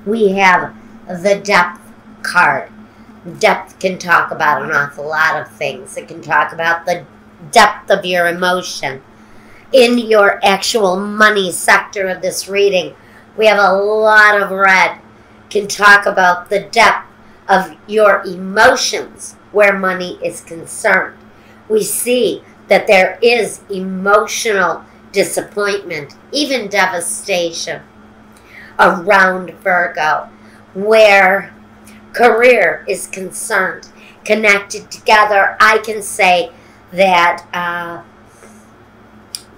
we have the depth card. Depth can talk about an awful lot of things. It can talk about the depth of your emotion. In your actual money sector of this reading, we have a lot of red. Can talk about the depth of your emotions where money is concerned. We see that there is emotional disappointment, even devastation around Virgo, where career is concerned. Connected together, I can say that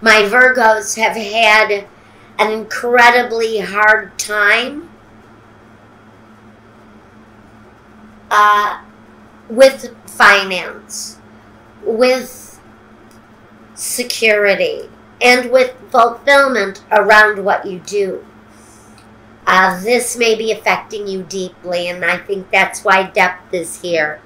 my Virgos have had an incredibly hard time with finance, with security, and with fulfillment around what you do. This may be affecting you deeply, and I think that's why depth is here,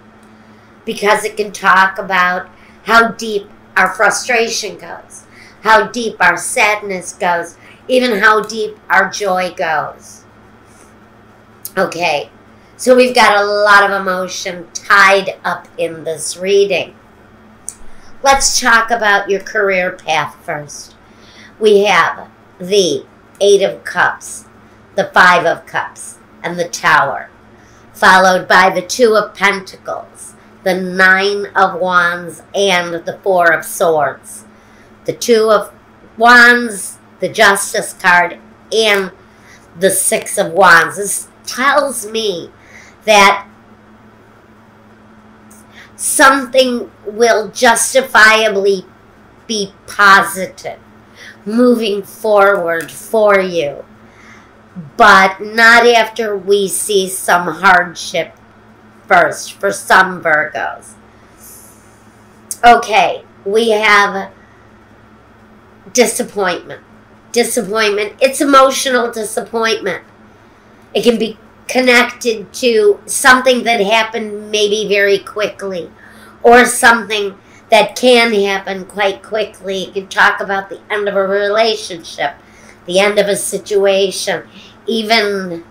because it can talk about how deep our frustration goes, how deep our sadness goes, even how deep our joy goes. Okay, so we've got a lot of emotion tied up in this reading. Let's talk about your career path first. We have the Eight of Cups, the Five of Cups, and the Tower, followed by the Two of Pentacles, the Nine of Wands, and the Four of Swords. The Two of Wands, the Justice card, and the Six of Wands. This tells me that something will justifiably be positive moving forward for you, but not after we see some hardship first for some Virgos. Okay, we have disappointment. Disappointment, it's emotional disappointment. It can be connected to something that happened maybe very quickly, or something that can happen quite quickly. You can talk about the end of a relationship, the end of a situation, even,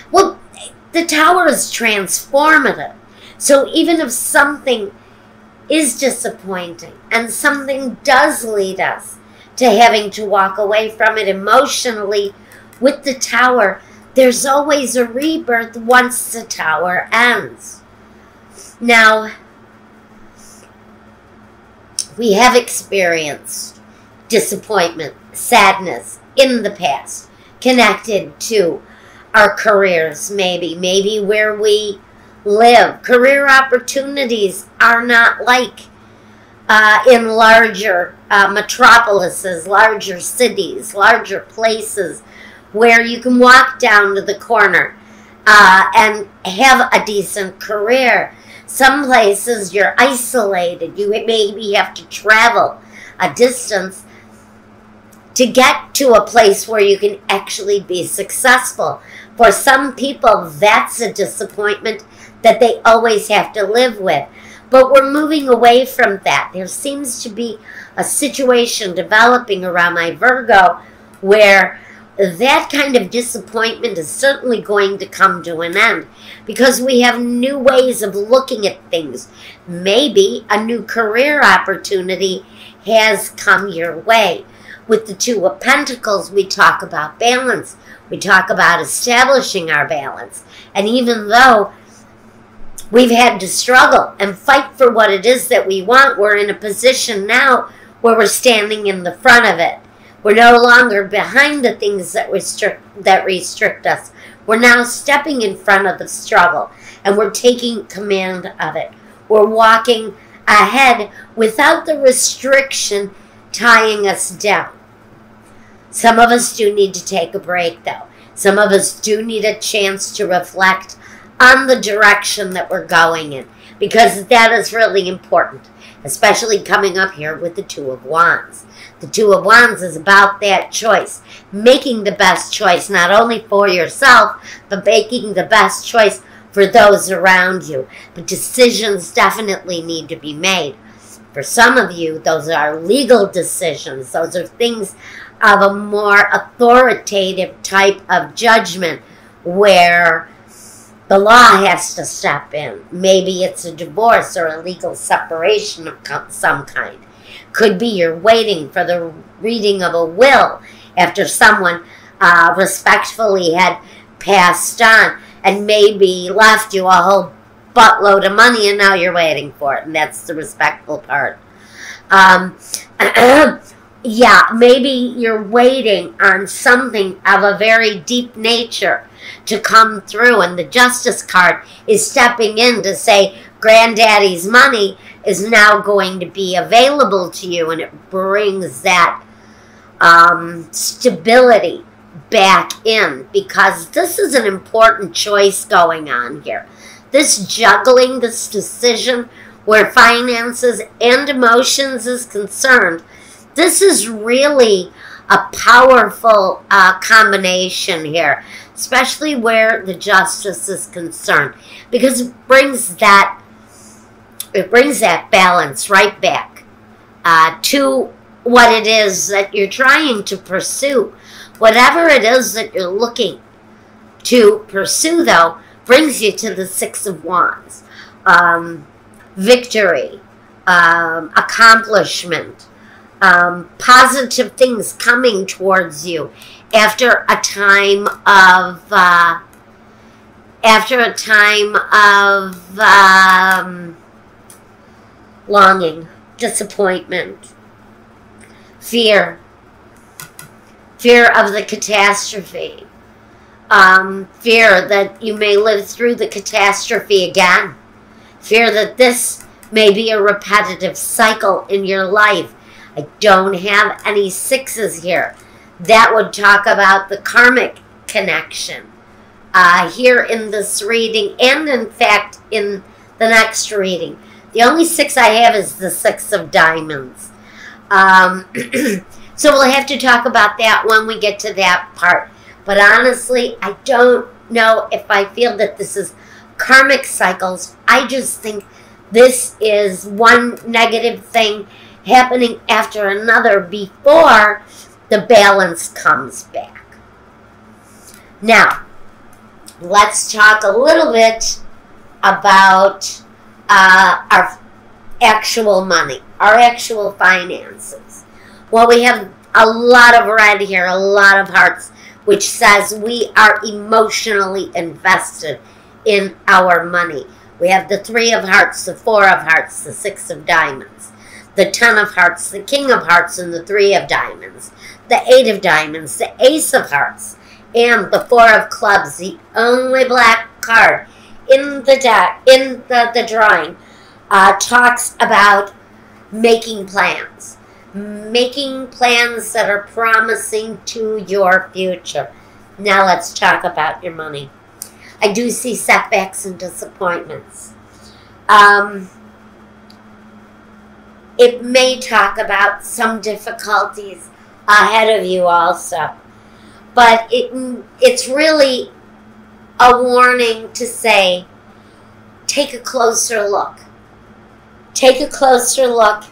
well, the Tower is transformative. So even if something is disappointing and something does lead us to having to walk away from it emotionally, with the Tower, there's always a rebirth once the Tower ends. Now, we have experienced disappointment, sadness in the past, connected to our careers, maybe where we live. Career opportunities are not like in larger metropolises, larger cities, larger places, where you can walk down to the corner and have a decent career. Some places you're isolated. You maybe have to travel a distance to get to a place where you can actually be successful. For some people, that's a disappointment that they always have to live with. But we're moving away from that. There seems to be a situation developing around my Virgo where that kind of disappointment is certainly going to come to an end, because we have new ways of looking at things. Maybe a new career opportunity has come your way. With the Two of Pentacles, we talk about balance. We talk about establishing our balance. And even though we've had to struggle and fight for what it is that we want, we're in a position now where we're standing in the front of it. We're no longer behind the things that restrict us. We're now stepping in front of the struggle, and we're taking command of it. We're walking ahead without the restriction tying us down. Some of us do need to take a break, though. Some of us do need a chance to reflect on the direction that we're going in, because that is really important, especially coming up here with the Two of Wands. The Two of Wands is about that choice, making the best choice not only for yourself, but making the best choice for those around you. But decisions definitely need to be made. For some of you, those are legal decisions. Those are things of a more authoritative type of judgment where the law has to step in. Maybe it's a divorce or a legal separation of some kind. Could be you're waiting for the reading of a will after someone respectfully had passed on and maybe left you a whole buttload of money, and now you're waiting for it, and that's the respectful part. Yeah, maybe you're waiting on something of a very deep nature to come through, and the Justice card is stepping in to say Granddaddy's money is now going to be available to you, and it brings that stability back in, because this is an important choice going on here. This juggling, this decision where finances and emotions is concerned, this is really a powerful combination here, especially where the Justice is concerned, because it brings that balance right back to what it is that you're trying to pursue. Whatever it is that you're looking to pursue, though, brings you to the Six of Wands. Victory, accomplishment, positive things coming towards you after a time of longing, disappointment, fear of the catastrophe, fear that you may live through the catastrophe again, fear that this may be a repetitive cycle in your life. I don't have any sixes here. That would talk about the karmic connection here in this reading, and in fact in the next reading. The only six I have is the Six of Diamonds. So we'll have to talk about that when we get to that part. But honestly, I don't know if I feel that this is karmic cycles. I just think this is one negative thing happening after another before the balance comes back. Now, let's talk a little bit about our actual money, our actual finances. Well, we have a lot of red here, a lot of hearts, which says we are emotionally invested in our money. We have the Three of Hearts, the Four of Hearts, the Six of Diamonds, the Ten of Hearts, the King of Hearts, and the Three of Diamonds, the Eight of Diamonds, the Ace of Hearts, and the Four of Clubs, the only black card in the deck, in the drawing, talks about making plans. Making plans that are promising to your future. Now let's talk about your money. I do see setbacks and disappointments. It may talk about some difficulties ahead of you also. But it's really a warning to say, take a closer look. Take a closer look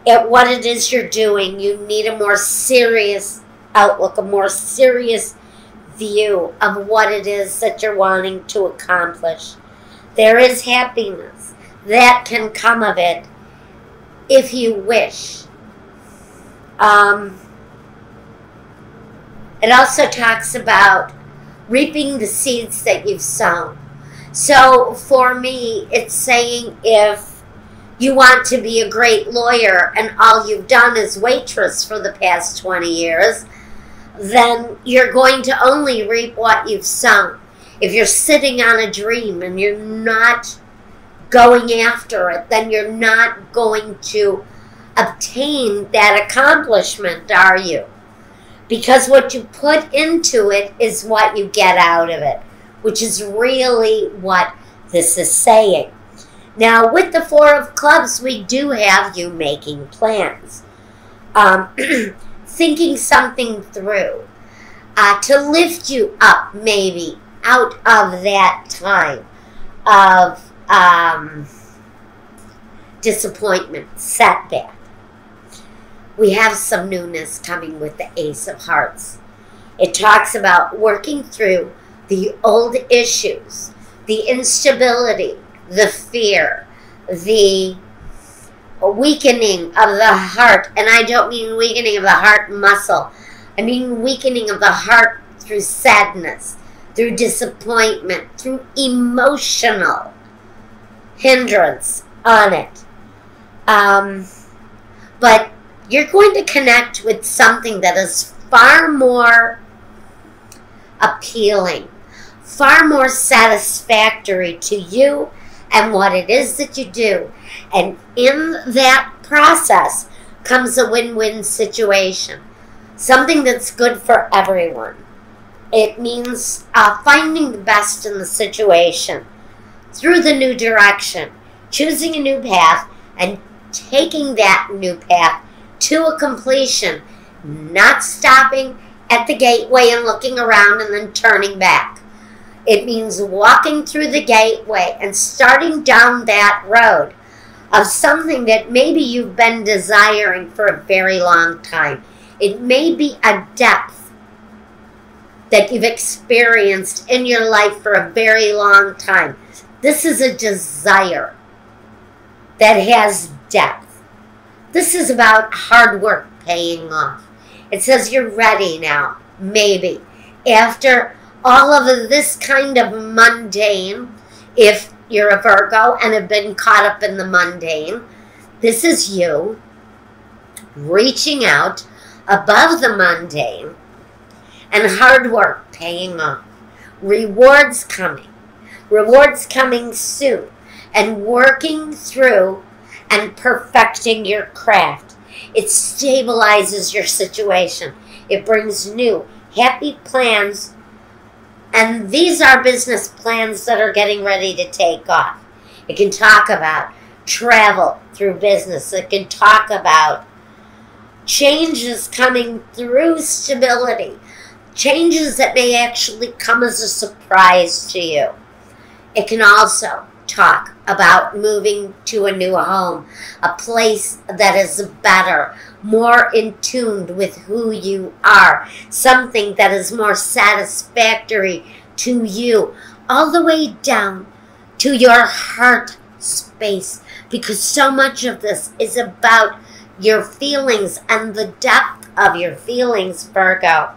at what it is you're doing. You need a more serious outlook, a more serious view of what it is that you're wanting to accomplish. There is happiness that can come of it if you wish. It also talks about reaping the seeds that you've sown. So for me, it's saying if you want to be a great lawyer and all you've done is waitress for the past 20 years, then you're going to only reap what you've sown. If you're sitting on a dream and you're not going after it, then you're not going to obtain that accomplishment, are you? Because what you put into it is what you get out of it, which is really what this is saying. Now, with the Four of Clubs, we do have you making plans, thinking something through, to lift you up maybe out of that time of disappointment, setback. we have some newness coming with the Ace of Hearts. It talks about working through the old issues, the instability, the fear, the weakening of the heart. And I don't mean weakening of the heart muscle. I mean weakening of the heart through sadness, through disappointment, through emotional hindrance on it. But you're going to connect with something that is far more appealing, far more satisfactory to you and what it is that you do. And in that process comes a win-win situation, something that's good for everyone. It means finding the best in the situation through the new direction, choosing a new path, and taking that new path to a completion, not stopping at the gateway and looking around and then turning back. It means walking through the gateway and starting down that road of something that maybe you've been desiring for a very long time. It may be a depth that you've experienced in your life for a very long time. This is a desire that has depth. This is about hard work paying off. It says you're ready now, maybe. After all of this kind of mundane, if you're a Virgo and have been caught up in the mundane, this is you reaching out above the mundane and hard work paying off. Rewards coming soon, and working through and perfecting your craft. It stabilizes your situation. It brings new, happy plans. And these are business plans that are getting ready to take off. It can talk about travel through business. It can talk about changes coming through stability. Changes that may actually come as a surprise to you. It can also talk about moving to a new home, a place that is better, more in tune with who you are, something that is more satisfactory to you, all the way down to your heart space, because so much of this is about your feelings and the depth of your feelings, Virgo.